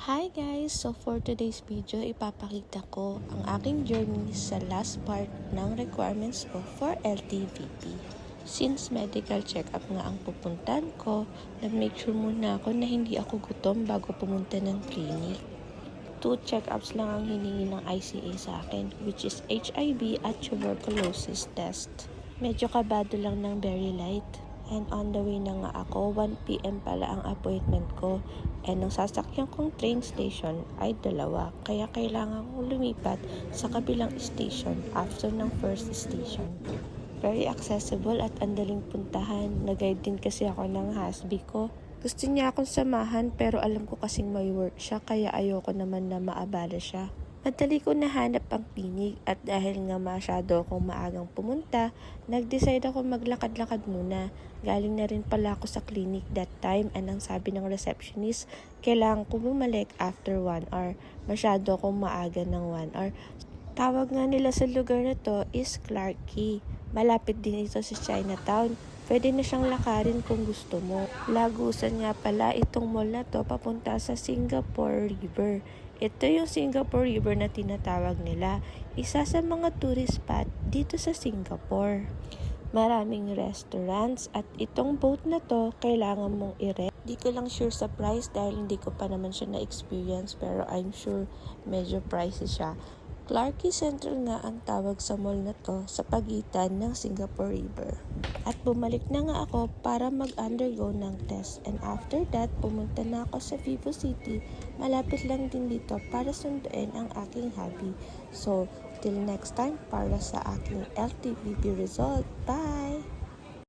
Hi guys! So for today's video, ipapakita ko ang aking journey sa last part ng requirements ko for LTVP. Since medical check-up nga ang pupuntan ko, nag-make sure muna ako na hindi ako gutom bago pumunta ng clinic. 2 check-ups lang ang hiningi ng ICA sa akin, which is HIV at tuberculosis test. Medyo kabado lang ng very light. And on the way na nga ako, 1 PM pala ang appointment ko. And ang sasakyan kong train station ay 2. Kaya kailangan kong lumipat sa kabilang station after ng first station. Very accessible at andaling puntahan. Nag-guide din kasi ako ng husband ko. Gusto niya akong samahan pero alam ko kasing may work siya kaya ayoko naman na maabala siya. Madali ko nahanap ang clinic at dahil nga masyado akong maagang pumunta, nag-decide ako maglakad-lakad muna. Galing na rin pala ako sa clinic that time and ang sabi ng receptionist, kailangan ko bumalik after 1 hour. Masyado akong maaga ng 1 hour. Tawag nga nila sa lugar na to is Clarke Quay. Malapit din ito sa Chinatown. Pwede na siyang lakarin kung gusto mo. Lagusan nga pala itong mall na to papunta sa Singapore River. Ito yung Singapore River na tinatawag nila. Isa sa mga tourist spot dito sa Singapore. Maraming restaurants at itong boat na to kailangan mong i-rent. Di ko lang sure sa price dahil hindi ko pa naman siya na-experience pero I'm sure medyo pricey siya. Clarke Quay Central nga ang tawag sa mall na to sa pagitan ng Singapore River. At bumalik na nga ako para mag-undergo ng test. And after that, pumunta na ako sa Vivo City. Malapit lang din dito para sunduin ang aking hobby. So, till next time para sa aking LTVP result. Bye!